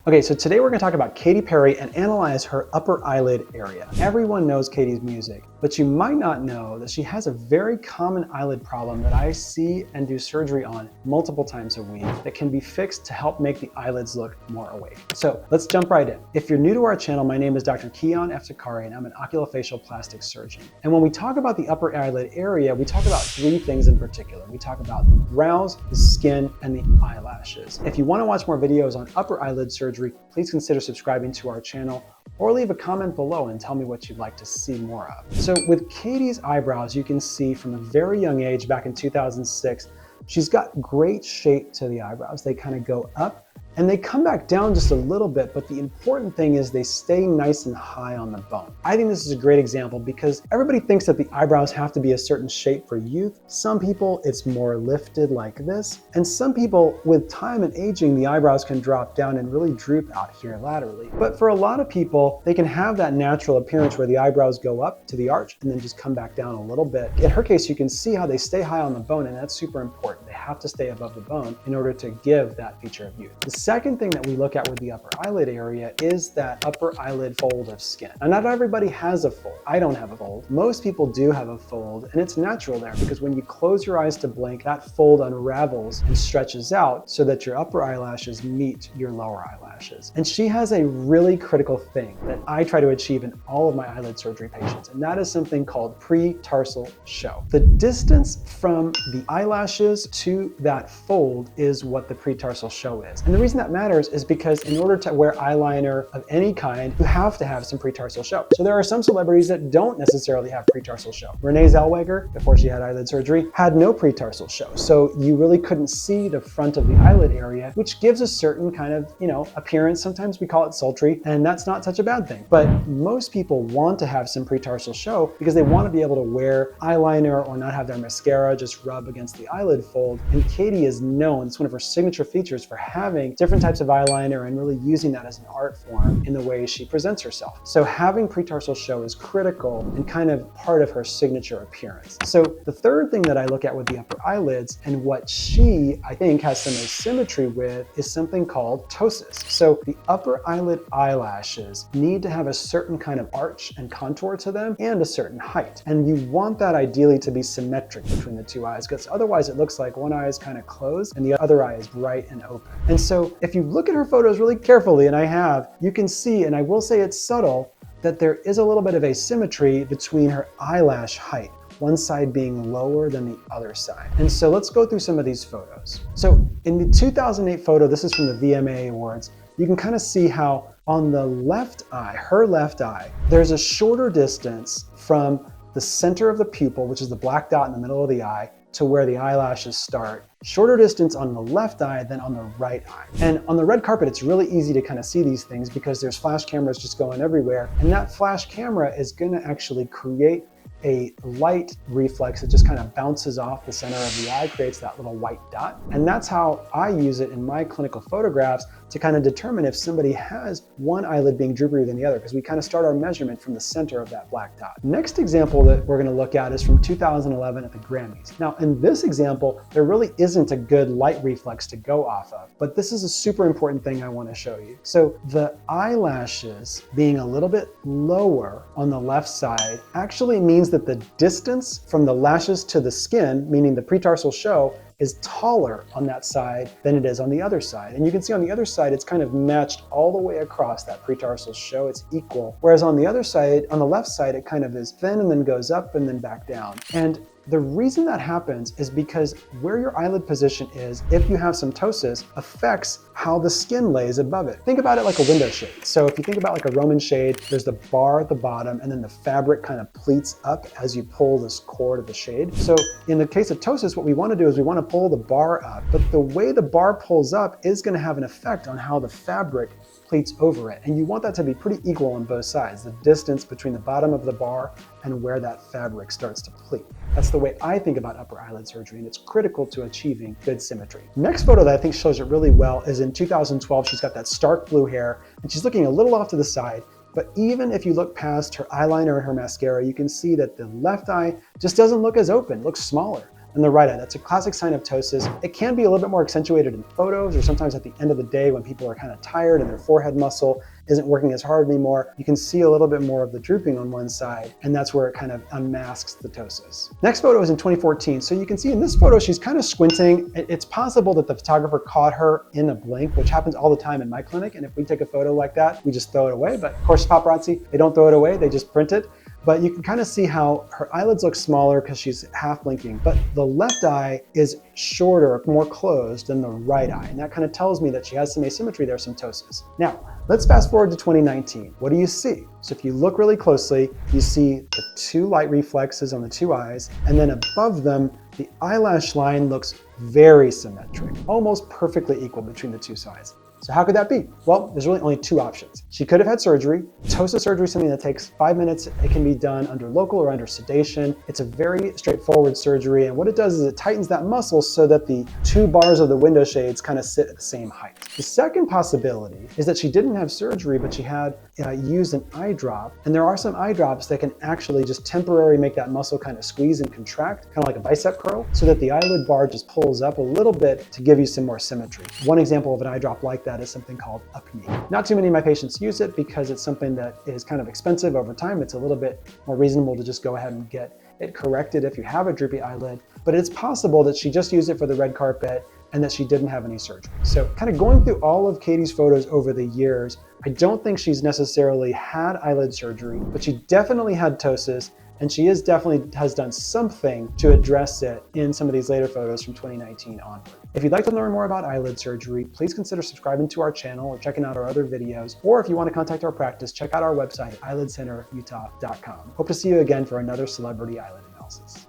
Okay, so today we're gonna talk about Katy Perry and analyze her upper eyelid area. Everyone knows Katy's music, but you might not know that she has a very common eyelid problem that I see and do surgery on multiple times a week that can be fixed to help make the eyelids look more awake. So let's jump right in. If you're new to our channel, my name is Dr. Kian Eftekhari and I'm an oculofacial plastic surgeon. And when we talk about the upper eyelid area, we talk about three things in particular. We talk about the brows, the skin, and the eyelashes. If you wanna watch more videos on upper eyelid surgery, please consider subscribing to our channel or leave a comment below and tell me what you'd like to see more of. So with Katy's eyebrows, you can see from a very young age, back in 2006, she's got great shape to the eyebrows. They kind of go up and they come back down just a little bit, but the important thing is they stay nice and high on the bone. I think this is a great example because everybody thinks that the eyebrows have to be a certain shape for youth. Some people, it's more lifted like this. And some people, with time and aging, the eyebrows can drop down and really droop out here laterally. But for a lot of people, they can have that natural appearance where the eyebrows go up to the arch and then just come back down a little bit. In her case, you can see how they stay high on the bone, and that's super important. They have to stay above the bone in order to give that feature of youth. The second thing that we look at with the upper eyelid area is that upper eyelid fold of skin. Now, not everybody has a fold. I don't have a fold. Most people do have a fold, and it's natural there because when you close your eyes to blink, that fold unravels and stretches out so that your upper eyelashes meet your lower eyelashes. And she has a really critical thing that I try to achieve in all of my eyelid surgery patients, and that is something called pretarsal show. The distance from the eyelashes to that fold is what the pretarsal show is. And the reason that matters is because in order to wear eyeliner of any kind, you have to have some pretarsal show. So there are some celebrities that don't necessarily have pretarsal show. Renee Zellweger, before she had eyelid surgery, had no pretarsal show. So you really couldn't see the front of the eyelid area, which gives a certain kind of, appearance. Sometimes we call it sultry, and that's not such a bad thing. But most people want to have some pretarsal show because they want to be able to wear eyeliner or not have their mascara just rub against the eyelid fold. And Katy is known, it's one of her signature features, for having different types of eyeliner and really using that as an art form in the way she presents herself. So having pretarsal show is critical and kind of part of her signature appearance. So the third thing that I look at with the upper eyelids and what she, I think, has some asymmetry with is something called ptosis. So the upper eyelid eyelashes need to have a certain kind of arch and contour to them and a certain height. And you want that ideally to be symmetric between the two eyes, because otherwise it looks like one eye is kind of closed and the other eye is bright and open. And so if you look at her photos really carefully, and I have, you can see, and I will say it's subtle, that there is a little bit of asymmetry between her eyelash height, one side being lower than the other side. And so let's go through some of these photos. So in the 2008 photo, this is from the VMA Awards, you can kind of see how on the left eye, her left eye, there's a shorter distance from the center of the pupil, which is the black dot in the middle of the eye, to where the eyelashes start. Shorter distance on the left eye than on the right eye. And on the red carpet, it's really easy to kind of see these things because there's flash cameras just going everywhere. And that flash camera is gonna actually create a light reflex that just kind of bounces off the center of the eye, creates that little white dot. And that's how I use it in my clinical photographs to kind of determine if somebody has one eyelid being droopier than the other, because we kind of start our measurement from the center of that black dot. Next example that we're gonna look at is from 2011 at the Grammys. Now, in this example, there really isn't a good light reflex to go off of, but this is a super important thing I wanna show you. So the eyelashes being a little bit lower on the left side actually means that the distance from the lashes to the skin, meaning the pretarsal show, is taller on that side than it is on the other side. And you can see on the other side, it's kind of matched all the way across that pretarsal show. It's equal. Whereas on the other side, on the left side, it kind of is thin and then goes up and then back down. And the reason that happens is because where your eyelid position is, if you have some ptosis, affects how the skin lays above it. Think about it like a window shade. So if you think about like a Roman shade, there's the bar at the bottom and then the fabric kind of pleats up as you pull this cord of the shade. So in the case of ptosis, what we want to do is we want to pull the bar up, but the way the bar pulls up is going to have an effect on how the fabric pleats over it. And you want that to be pretty equal on both sides, the distance between the bottom of the bar and where that fabric starts to pleat. That's the way I think about upper eyelid surgery, and it's critical to achieving good symmetry. Next photo that I think shows it really well is in 2012. She's got that stark blue hair and she's looking a little off to the side. But even if you look past her eyeliner and her mascara, you can see that the left eye just doesn't look as open, it looks smaller. than the right eye. That's a classic sign of ptosis. It can be a little bit more accentuated in photos or sometimes at the end of the day when people are kind of tired and their forehead muscle isn't working as hard anymore. You can see a little bit more of the drooping on one side, and that's where it kind of unmasks the ptosis. Next photo is in 2014. So you can see in this photo, she's kind of squinting. It's possible that the photographer caught her in a blink, which happens all the time in my clinic. And if we take a photo like that, we just throw it away. But of course, paparazzi, they don't throw it away, they just print it. But you can kind of see how her eyelids look smaller because she's half blinking, but the left eye is shorter, more closed than the right eye. And that kind of tells me that she has some asymmetry there, some ptosis. Now, let's fast forward to 2019. What do you see? So if you look really closely, you see the two light reflexes on the two eyes, and then above them, the eyelash line looks very symmetric, almost perfectly equal between the two sides. So how could that be? Well, there's really only two options. She could have had surgery. Ptosis surgery is something that takes 5 minutes. It can be done under local or under sedation. It's a very straightforward surgery. And what it does is it tightens that muscle so that the two bars of the window shades kind of sit at the same height. The second possibility is that she didn't have surgery, but she had used an eye drop. And there are some eye drops that can actually just temporarily make that muscle kind of squeeze and contract, kind of like a bicep curl, so that the eyelid bar just pulls up a little bit to give you some more symmetry. One example of an eye drop like that is something called Upneeq. Not too many of my patients use it because it's something that is kind of expensive over time. It's a little bit more reasonable to just go ahead and get it corrected if you have a droopy eyelid, but it's possible that she just used it for the red carpet and that she didn't have any surgery. So kind of going through all of Katy's photos over the years, I don't think she's necessarily had eyelid surgery, but she definitely had ptosis, and she definitely has done something to address it in some of these later photos from 2019 onward. If you'd like to learn more about eyelid surgery, please consider subscribing to our channel or checking out our other videos. Or if you want to contact our practice, check out our website at eyelid center of utah.com. Hope to see you again for another celebrity eyelid analysis.